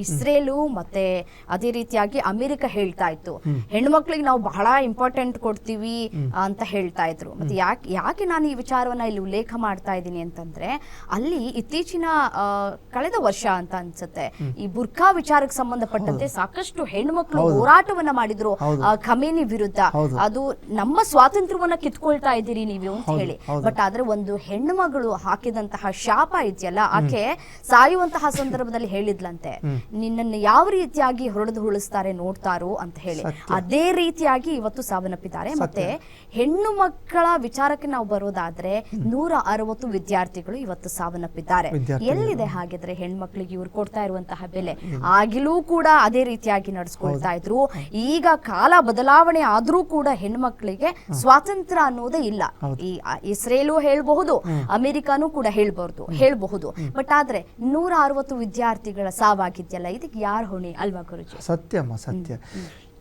Israel ಮತ್ತೆ ಅದೇ ರೀತಿಯಾಗಿ ಅಮೆರಿಕ ಹೇಳ್ತಾ ಇತ್ತು ಹೆಣ್ಮಕ್ಳಿಗೆ ನಾವು ಬಹಳ ಇಂಪಾರ್ಟೆಂಟ್ ಕೊಡ್ತೀವಿ ಅಂತ ಹೇಳ್ತಾ ಇದ್ರು. ಮತ್ತೆ ಯಾಕೆ ನಾನು ಈ ವಿಚಾರವನ್ನ ಇಲ್ಲಿ ಉಲ್ಲೇಖ ಮಾಡ್ತಾ ಇದ್ದೀನಿ ಅಂತಂದ್ರೆ, ಅಲ್ಲಿ ಇತ್ತೀಚಿನ ಕಳೆದ ವರ್ಷ ಅಂತ ಅನ್ಸುತ್ತೆ ಈ ಬುರ್ಖಾ ವಿಚಾರಕ್ಕೆ ಸಂಬಂಧಪಟ್ಟಂತೆ ಸಾಕಷ್ಟು ಹೆಣ್ಮಕ್ಳು ಹೋರಾಟವನ್ನ ಮಾಡಿದ್ರು ಖಮೇನಿ ವಿರುದ್ಧ. ಅದು ನಮ್ಮ ಸ್ವಾತಂತ್ರ್ಯವನ್ನ ಕಿತ್ಕೊಳ್ತಾ ಇದ್ದೀರಿ ನೀವು ಅಂತ ಹೇಳಿ. ಬಟ್ ಆದ್ರೆ ಒಂದು ಹೆಣ್ಣು ಮಗಳು ಹಾಕಿದಂತಹ ಶಾಪ ಇದೆಯಲ್ಲ, ಆಕೆ ಸಾಯುವಂತಹ ಸಂದರ್ಭದಲ್ಲಿ ಹೇಳಿದ್ಲಂತೆ, ನಿನ್ನನ್ನು ಯಾವ ರೀತಿಯಾಗಿ ಹೊಡೆದು ಉಳಿಸ್ತಾರೆ ನೋಡ್ತಾರೋ ಅಂತ ಹೇಳಿ. ಅದೇ ರೀತಿಯಾಗಿ ಇವತ್ತು ಸಾವನ್ನಪ್ಪಿದ್ದಾರೆ. ಮತ್ತೆ ಹೆಣ್ಣು ಮಕ್ಕಳ ವಿಚಾರಕ್ಕೆ ನಾವು ಬರೋದಾದ್ರೆ 160 ವಿದ್ಯಾರ್ಥಿಗಳು ಇವತ್ತು ಸಾವನ್ನಪ್ಪಿದ್ದಾರೆ. ಎಲ್ಲಿದೆ ಹಾಗಿದ್ರೆ ಹೆಣ್ಮಕ್ಳಿಗೆ ಇವ್ರು ಕೊಡ್ತಾ ಇರುವಂತಹ ಬೆಲೆ? ಆಗಿಲೂ ಕೂಡ ಅದೇ ರೀತಿಯಾಗಿ ನಡೆಸ್ಕೊಳ್ತಾ ಇದ್ರು. ಈಗ ಕಾಲ ಬದಲಾವಣೆ ಆದ್ರೂ ಕೂಡ ಹೆಣ್ಮಕ್ಳಿಗೆ ಸ್ವಾತಂತ್ರ್ಯ ಅನ್ನೋದೇ ಇಲ್ಲ. ಈ ಇಸ್ರೇಲು ಹೇಳ್ಬಹುದು, ಅಮೆರಿಕಾನು ಕೂಡ ಹೇಳ್ಬಹುದು. ಬಟ್ ಆದ್ರೆ 160 ವಿದ್ಯಾರ್ಥಿಗಳ ಸಾವಾಗಿದ್ಯಲ್ಲ, ಇದಕ್ಕೆ ಯಾರು ಹೊಣೆ ಅಲ್ವಾ ಗುರುಜಿ? ಸತ್ಯಮ್ಮ, ಸತ್ಯ.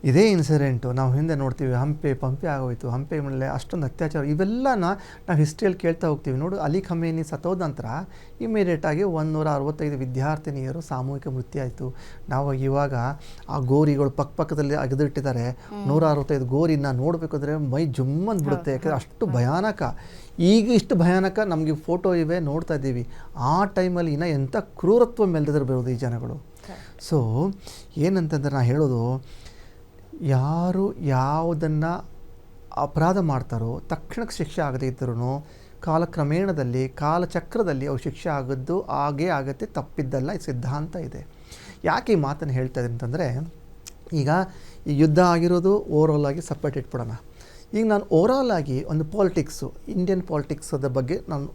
ಇದೇ ಇನ್ಸಿಡೆಂಟು ನಾವು ಹಿಂದೆ ನೋಡ್ತೀವಿ. ಪಂಪೆ ಆಗೋಯ್ತು, ಹಂಪೆ ಮೇಲೆ ಅಷ್ಟೊಂದು ಅತ್ಯಾಚಾರ, ಇವೆಲ್ಲನ ನಾವು ಹಿಸ್ಟ್ರಿಯಲ್ಲಿ ಕೇಳ್ತಾ ಹೋಗ್ತೀವಿ. ನೋಡು, ಅಲಿ ಖಮೇನಿ ಸತ್ತೋದ ನಂತರ ಇಮಿಡಿಯೇಟಾಗಿ 165 ವಿದ್ಯಾರ್ಥಿನಿಯರು ಸಾಮೂಹಿಕ ಮೃತ್ಯು ಆಯಿತು. ನಾವು ಇವಾಗ ಆ ಗೋರಿಗಳು ಪಕ್ಕದಲ್ಲಿ ಅಗೆದಿಟ್ಟಿದ್ದಾರೆ. 165 ಗೋರಿನ ನೋಡಬೇಕಾದ್ರೆ ಮೈ ಜುಮ್ಮಂದು ಬಿಡುತ್ತೆ. ಯಾಕಂದರೆ ಅಷ್ಟು ಭಯಾನಕ. ಈಗ ಇಷ್ಟು ಭಯಾನಕ ನಮಗೆ ಫೋಟೋ ಇವೆ, ನೋಡ್ತಾ ಇದ್ದೀವಿ. ಆ ಟೈಮಲ್ಲಿ ಇನ್ನೂ ಎಂಥ ಕ್ರೂರತ್ವ ಮೆಲ್ದಿದ್ರೆ ಬರೋದು ಈ ಜನಗಳು. ಸೊ ಏನಂತಂದ್ರೆ ನಾ ಹೇಳೋದು, ಯಾರು ಯಾವುದನ್ನು ಅಪರಾಧ ಮಾಡ್ತಾರೋ ತಕ್ಷಣಕ್ಕೆ ಶಿಕ್ಷೆ ಆಗದೇ ಇದ್ದರೂ ಕಾಲಕ್ರಮೇಣದಲ್ಲಿ ಕಾಲಚಕ್ರದಲ್ಲಿ ಅವು ಶಿಕ್ಷೆ ಆಗೋದು ಆಗೇ ಆಗುತ್ತೆ, ತಪ್ಪಿದ್ದಲ್ಲ. ಈ ಸಿದ್ಧಾಂತ ಇದೆ. ಯಾಕೆ ಈ ಮಾತನ್ನು ಹೇಳ್ತಾ ಇದ್ದೀನಿ ಅಂತಂದರೆ, ಈಗ ಈ ಯುದ್ಧ ಆಗಿರೋದು ಓವರಾಲ್ ಆಗಿ ಸಪ್ರೇಟ್ ಇಟ್ಬಿಡೋಣ. ಈಗ ನಾನು ಓವರಾಲ್ ಆಗಿ ಒಂದು ಪಾಲಿಟಿಕ್ಸು, ಇಂಡಿಯನ್ ಪಾಲಿಟಿಕ್ಸದ ಬಗ್ಗೆ ನಾನು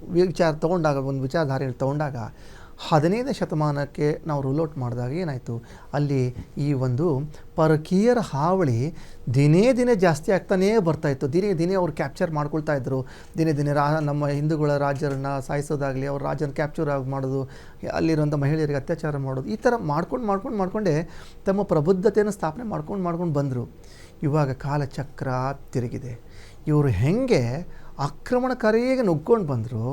ಒಂದು ವಿಚಾರಧಾರೆಯಲ್ಲಿ ತೊಗೊಂಡಾಗ 15ನೇ ಶತಮಾನಕ್ಕೆ ನಾವು ರೂಲ್ಔಟ್ ಮಾಡಿದಾಗ ಏನಾಯಿತು, ಅಲ್ಲಿ ಈ ಒಂದು ಪರಕೀಯರ ಹಾವಳಿ ದಿನೇ ದಿನೇ ಜಾಸ್ತಿ ಆಗ್ತಾನೇ ಬರ್ತಾಯಿತ್ತು. ದಿನೇ ಅವ್ರು ಕ್ಯಾಪ್ಚರ್ ಮಾಡ್ಕೊಳ್ತಾ ಇದ್ದರು. ದಿನೇ ನಮ್ಮ ಹಿಂದೂಗಳ ರಾಜರನ್ನು ಸಾಯಿಸೋದಾಗಲಿ, ಅವ್ರ ರಾಜನ ಕ್ಯಾಪ್ಚರ್ ಮಾಡೋದು, ಅಲ್ಲಿರುವಂಥ ಮಹಿಳೆಯರಿಗೆ ಅತ್ಯಾಚಾರ ಮಾಡೋದು, ಈ ಥರ ಮಾಡ್ಕೊಂಡೇ ತಮ್ಮ ಪ್ರಬುದ್ಧತೆಯನ್ನು ಸ್ಥಾಪನೆ ಮಾಡ್ಕೊಂಡು ಬಂದರು. ಇವಾಗ ಕಾಲಚಕ್ರ ತಿರುಗಿದೆ. ಇವರು ಹೆಂಗೆ ಆಕ್ರಮಣಕಾರಿಯಾಗಿ ನುಗ್ಕೊಂಡು ಬಂದರು,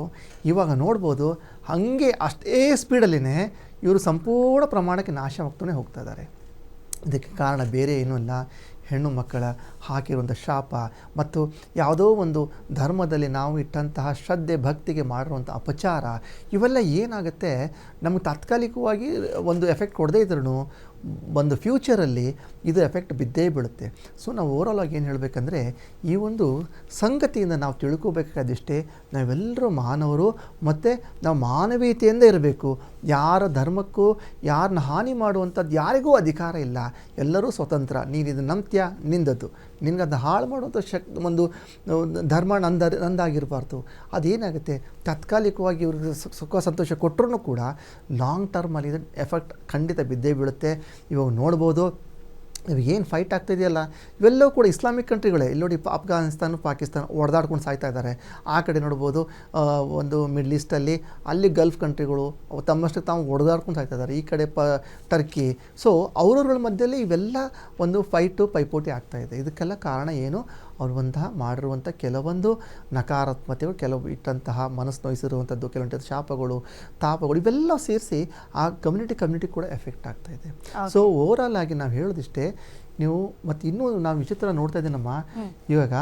ಇವಾಗ ನೋಡ್ಬೋದು ಹಾಗೆ ಅಷ್ಟೇ ಸ್ಪೀಡಲ್ಲಿನೇ ಇವರು ಸಂಪೂರ್ಣ ಪ್ರಮಾಣಕ್ಕೆ ನಾಶವಾಗ್ತಾನೆ ಹೋಗ್ತಾ ಇದ್ದಾರೆ. ಇದಕ್ಕೆ ಕಾರಣ ಬೇರೆ ಏನೂ ಇಲ್ಲ, ಹೆಣ್ಣು ಮಕ್ಕಳ ಹಾಕಿರುವಂಥ ಶಾಪ ಮತ್ತು ಯಾವುದೋ ಒಂದು ಧರ್ಮದಲ್ಲಿ ನಾವು ಇಟ್ಟಂತಹ ಶ್ರದ್ಧೆ ಭಕ್ತಿಗೆ ಮಾಡಿರುವಂಥ ಅಪಚಾರ. ಇವೆಲ್ಲ ಏನಾಗುತ್ತೆ, ನಮಗೆ ತಾತ್ಕಾಲಿಕವಾಗಿ ಒಂದು ಎಫೆಕ್ಟ್ ಕೊಡದೇ ಇದ್ರೂ ಒಂದು ಫ್ಯೂಚರಲ್ಲಿ ಇದು ಎಫೆಕ್ಟ್ ಬಿದ್ದೇ ಬೀಳುತ್ತೆ. ಸೊ ನಾವು ಓವರಾಲ್ ಆಗಿ ಏನು ಹೇಳಬೇಕಂದ್ರೆ, ಈ ಒಂದು ಸಂಗತಿಯಿಂದ ನಾವು ತಿಳ್ಕೋಬೇಕಾದಿಷ್ಟೇ, ನಾವೆಲ್ಲರೂ ಮಾನವರು ಮತ್ತು ನಾವು ಮಾನವೀಯತೆಯಿಂದ ಇರಬೇಕು. ಯಾರ ಧರ್ಮಕ್ಕೂ ಯಾರನ್ನ ಹಾನಿ ಮಾಡುವಂಥದ್ದು ಯಾರಿಗೂ ಅಧಿಕಾರ ಇಲ್ಲ. ಎಲ್ಲರೂ ಸ್ವತಂತ್ರ. ನೀನು ಇದು ನಂಬ್ತೀಯ, ನಿಂದದ್ದು. ನಿನಗದು ಹಾಳು ಮಾಡುವಂಥ ಒಂದು ಧರ್ಮ ನಂದಾಗಿರಬಾರ್ದು. ಅದೇನಾಗುತ್ತೆ, ತಾತ್ಕಾಲಿಕವಾಗಿ ಇವ್ರಿಗೆ ಸುಖ ಸಂತೋಷ ಕೊಟ್ಟರೂ ಕೂಡ ಲಾಂಗ್ ಟರ್ಮಲ್ಲಿ ಇದು ಎಫೆಕ್ಟ್ ಖಂಡಿತ ಬಿದ್ದೇ ಬೀಳುತ್ತೆ. ಇವಾಗ ನೋಡ್ಬೋದು, ಏನು ಫೈಟ್ ಆಗ್ತಾಯಿದೆಯಲ್ಲ, ಇವೆಲ್ಲವೂ ಕೂಡ ಇಸ್ಲಾಮಿಕ್ ಕಂಟ್ರಿಗಳೇ. ಇಲ್ಲಿ ನೋಡಿ, ಅಫ್ಘಾನಿಸ್ತಾನ ಪಾಕಿಸ್ತಾನ ಹೊಡೆದಾಡ್ಕೊಂಡು ಸಾಯ್ತಾ ಇದ್ದಾರೆ. ಆ ಕಡೆ ನೋಡ್ಬೋದು, ಒಂದು ಮಿಡ್ಲ್ ಈಸ್ಟಲ್ಲಿ ಅಲ್ಲಿ ಗಲ್ಫ್ ಕಂಟ್ರಿಗಳು ತಮ್ಮಷ್ಟಕ್ಕೆ ತಾವು ಹೊಡೆದಾಡ್ಕೊಂಡು ಸಾಯ್ತಾ ಇದ್ದಾರೆ. ಈ ಕಡೆ ಟರ್ಕಿ. ಸೊ ಅವರಗಳ ಮಧ್ಯದಲ್ಲಿ ಇವೆಲ್ಲ ಒಂದು ಪೈಪೋಟಿ ಆಗ್ತಾಯಿದೆ. ಇದಕ್ಕೆಲ್ಲ ಕಾರಣ ಏನು, ಮಾಡಿರುವಂಥ ಕೆಲವೊಂದು ನಕಾರಾತ್ಮಕತೆಗಳು, ಕೆಲವು ಇಟ್ಟಂತಹ ಮನಸ್ಸು ನೋಯಿಸಿರುವಂಥದ್ದು, ಕೆಲವೊಂದು ಶಾಪಗಳು, ತಾಪಗಳು, ಇವೆಲ್ಲ ಸೇರಿಸಿ ಆ ಕಮ್ಯುನಿಟಿ ಕೂಡ ಎಫೆಕ್ಟ್ ಆಗ್ತಾಯಿದೆ. ಸೊ ಓವರಾಲ್ ಆಗಿ ನಾವು ಹೇಳೋದಿಷ್ಟೇ. ನೀವು ಮತ್ತು ಇನ್ನೂ ನಾವು ವಿಚಿತ್ರ ನೋಡ್ತಾ ಇದ್ದೀನಮ್ಮ, ಇವಾಗ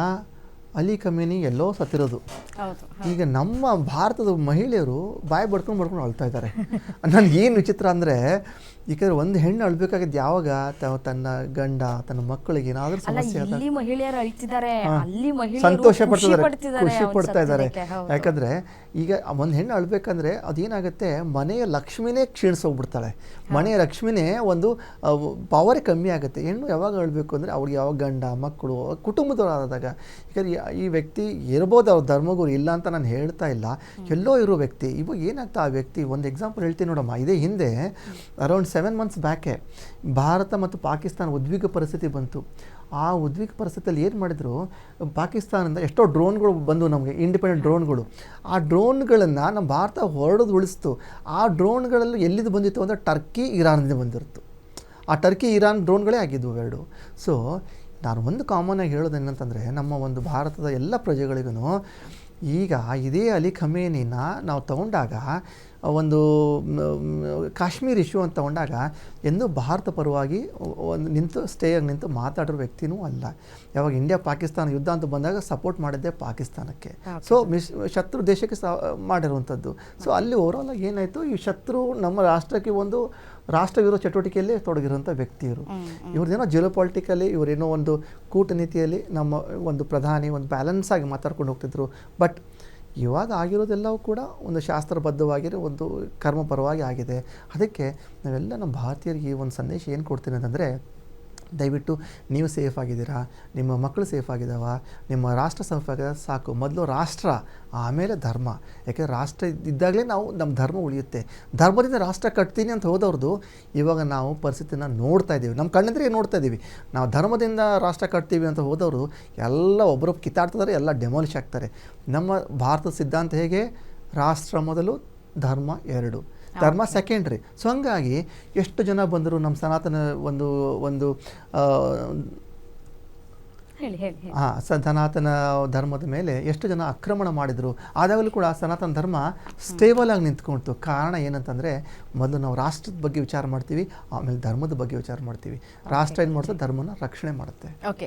ಅಲಿ ಖಮೇನಿ ಎಲ್ಲೋ ಸತ್ತಿರೋದು. ಈಗ ನಮ್ಮ ಭಾರತದ ಮಹಿಳೆಯರು ಬಾಯಿ ಬಡ್ಕೊಂಡು ಅಳ್ತಾ ಇದ್ದಾರೆ. ನನಗೇನು ವಿಚಿತ್ರ ಅಂದರೆ, ಯಾಕಂದರೆ ಒಂದು ಹೆಣ್ಣು ಅಳ್ಬೇಕಾಗಿದ್ದು ಯಾವಾಗ, ತನ್ನ ಗಂಡ ತನ್ನ ಮಕ್ಕಳಿಗೆ ಏನಾದರೂ ಸಮಸ್ಯೆ ಸಂತೋಷ ಖುಷಿ ಪಡ್ತಾ ಇದ್ದಾರೆ. ಯಾಕಂದರೆ ಈಗ ಒಂದು ಹೆಣ್ಣು ಅಳ್ಬೇಕಂದ್ರೆ ಅದೇನಾಗುತ್ತೆ, ಮನೆಯ ಲಕ್ಷ್ಮಿನೇ ಕ್ಷೀಣಿಸೋಗ್ಬಿಡ್ತಾಳೆ. ಮನೆಯ ಲಕ್ಷ್ಮಿನೇ ಒಂದು ಪವರೇ ಕಮ್ಮಿ ಆಗುತ್ತೆ. ಹೆಣ್ಣು ಯಾವಾಗ ಅಳ್ಬೇಕು ಅಂದರೆ ಅವ್ರಿಗೆ ಯಾವಾಗ ಗಂಡ ಮಕ್ಕಳು ಕುಟುಂಬದವರಾದಾಗ. ಯಾಕಂದರೆ ಈ ವ್ಯಕ್ತಿ ಇರ್ಬೋದು, ಅವ್ರ ಧರ್ಮಗುರು ಇಲ್ಲ ಅಂತ ನಾನು ಹೇಳ್ತಾ ಇಲ್ಲ, ಎಲ್ಲೋ ಇರೋ ವ್ಯಕ್ತಿ. ಇವಾಗ ಏನಾಗ್ತಾ ಆ ವ್ಯಕ್ತಿ, ಒಂದು ಎಕ್ಸಾಂಪಲ್ ಹೇಳ್ತೀನಿ ನೋಡಮ್ಮ. ಇದೇ ಹಿಂದೆ ಅರೌಂಡ್ 7 months ಬ್ಯಾಕೆ ಭಾರತ ಮತ್ತು ಪಾಕಿಸ್ತಾನ ಉದ್ವಿಗ್ನ ಪರಿಸ್ಥಿತಿ ಬಂತು. ಆ ಉದ್ವಿಗ್ನ ಪರಿಸ್ಥಿತಿಯಲ್ಲಿ ಏನು ಮಾಡಿದ್ರು, ಪಾಕಿಸ್ತಾನದಿಂದ ಎಷ್ಟೋ ಡ್ರೋನ್ಗಳು ಬಂದು ನಮಗೆ, ಇಂಡಿಪೆಂಡೆಂಟ್ ಡ್ರೋನ್ಗಳು. ಆ ಡ್ರೋನ್ಗಳನ್ನು ನಮ್ಮ ಭಾರತ ಹೊರಡೋದು ಉಳಿಸ್ತು. ಆ ಡ್ರೋನ್ಗಳಲ್ಲಿ ಎಲ್ಲಿದ್ದು ಬಂದಿತ್ತು ಅಂದರೆ ಟರ್ಕಿ ಇರಾನ್ದಿಂದ ಬಂದಿರ್ತು. ಆ ಟರ್ಕಿ ಇರಾನ್ ಡ್ರೋನ್ಗಳೇ ಆಗಿದ್ವು ಎರಡು. ಸೊ ನಾನು ಒಂದು ಕಾಮನ್ ಆಗಿ ಹೇಳೋದು ಏನಂತಂದರೆ, ನಮ್ಮ ಒಂದು ಭಾರತದ ಎಲ್ಲ ಪ್ರಜೆಗಳಿಗೂ ಈಗ ಇದೇ ಅಲಿ ಖಮೇನಿನ ನಾವು ತಗೊಂಡಾಗ ಒಂದು ಕಾಶ್ಮೀರ್ ಇಶ್ಯೂ ಅಂತ ತಗೊಂಡಾಗ ಎಂದೂ ಭಾರತ ಪರವಾಗಿ ಒಂದು ಸ್ಟೇಯಾಗಿ ನಿಂತು ಮಾತಾಡೋ ವ್ಯಕ್ತಿನೂ ಅಲ್ಲ. ಯಾವಾಗ ಇಂಡಿಯಾ ಪಾಕಿಸ್ತಾನ ಯುದ್ಧ ಅಂತ ಬಂದಾಗ ಸಪೋರ್ಟ್ ಮಾಡಿದ್ದೆ ಪಾಕಿಸ್ತಾನಕ್ಕೆ. ಸೊ ಶತ್ರು ದೇಶಕ್ಕೆ ಮಾಡಿರುವಂಥದ್ದು. ಸೊ ಅಲ್ಲಿ ಓವರಾಲ್ ಏನಾಯಿತು, ಈ ಶತ್ರು ನಮ್ಮ ರಾಷ್ಟ್ರಕ್ಕೆ ಒಂದು ರಾಷ್ಟ್ರ ವಿರೋಧ ಚಟುವಟಿಕೆಯಲ್ಲಿ ತೊಡಗಿರುವಂಥ ವ್ಯಕ್ತಿ ಇವರು. ಇವ್ರದ್ದೇನೋ ಜಿಯೋ ಪೊಲಿಟಿಕಲಿ ಇವರೇನೋ ಒಂದು ಕೂಟನೀತಿಯಲ್ಲಿ ನಮ್ಮ ಒಂದು ಪ್ರಧಾನಿ ಒಂದು ಬ್ಯಾಲೆನ್ಸ್ ಆಗಿ ಮಾತಾಡ್ಕೊಂಡು ಹೋಗ್ತಿದ್ರು. ಬಟ್ ಇವಾಗ ಆಗಿರೋದೆಲ್ಲವೂ ಕೂಡ ಒಂದು ಶಾಸ್ತ್ರಬದ್ಧವಾಗಿರೋ ಒಂದು ಕರ್ಮಪರವಾಗಿ ಆಗಿದೆ. ಅದಕ್ಕೆ ನಾವೆಲ್ಲ ನಮ್ಮ ಭಾರತೀಯರಿಗೆ ಈ ಒಂದು ಸಂದೇಶ ಏನು ಕೊಡ್ತೀನಿ ಅಂತಂದರೆ, ದಯವಿಟ್ಟು ನೀವು ಸೇಫ್ ಆಗಿದ್ದೀರಾ, ನಿಮ್ಮ ಮಕ್ಕಳು ಸೇಫ್ ಆಗಿದ್ದಾವ, ನಿಮ್ಮ ರಾಷ್ಟ್ರ ಸೇಫ್ ಆಗಿದೆ ಸಾಕು. ಮೊದಲು ರಾಷ್ಟ್ರ, ಆಮೇಲೆ ಧರ್ಮ. ಯಾಕೆಂದರೆ ರಾಷ್ಟ್ರ ಇದ್ದಾಗಲೇ ನಾವು ನಮ್ಮ ಧರ್ಮ ಉಳಿಯುತ್ತೆ. ಧರ್ಮದಿಂದ ರಾಷ್ಟ್ರ ಕಟ್ತೀನಿ ಅಂತ ಹೋದವ್ರದ್ದು ಇವಾಗ ನಾವು ಪರಿಸ್ಥಿತಿನ ನೋಡ್ತಾ ಇದ್ದೀವಿ, ನಮ್ಮ ಕಣ್ಣೆದುರಿಗೆ ನೋಡ್ತಾ ಇದ್ದೀವಿ. ನಾವು ಧರ್ಮದಿಂದ ರಾಷ್ಟ್ರ ಕಟ್ತೀವಿ ಅಂತ ಹೋದವರು ಎಲ್ಲ ಒಬ್ಬರೊಬ್ಬರು ಕಿತ್ತಾಡ್ತಿದ್ದಾರೆ, ಎಲ್ಲ ಡೆಮಾಲಿಷ್ ಆಗ್ತಾರೆ. ನಮ್ಮ ಭಾರತದ ಸಿದ್ಧಾಂತ ಹೇಗೆ, ರಾಷ್ಟ್ರ ಮೊದಲು, ಧರ್ಮ ಎರಡು, ಧರ್ಮ ಸೆಕೆಂಡ್ರಿ. ಸೊ ಹಂಗಾಗಿ ಎಷ್ಟು ಜನ ಬಂದರು ನಮ್ಮ ಸನಾತನ ಒಂದು ಒಂದು ಸನಾತನ ಧರ್ಮದ ಮೇಲೆ ಎಷ್ಟು ಜನ ಆಕ್ರಮಣ ಮಾಡಿದರು. ಆದಾಗಲೂ ಕೂಡ ಸನಾತನ ಧರ್ಮ ಸ್ಟೇಬಲ್ ಆಗಿ ನಿಂತ್ಕೊಳ್ತು. ಕಾರಣ ಏನಂತಂದರೆ, ಮೊದಲು ನಾವು ರಾಷ್ಟ್ರದ ಬಗ್ಗೆ ವಿಚಾರ ಮಾಡ್ತೀವಿ, ಆಮೇಲೆ ಧರ್ಮದ ಬಗ್ಗೆ ವಿಚಾರ ಮಾಡ್ತೀವಿ. ರಾಷ್ಟ್ರ ಏನು ಮಾಡ್ತದೆ, ಧರ್ಮನ ರಕ್ಷಣೆ ಮಾಡುತ್ತೆ. ಓಕೆ,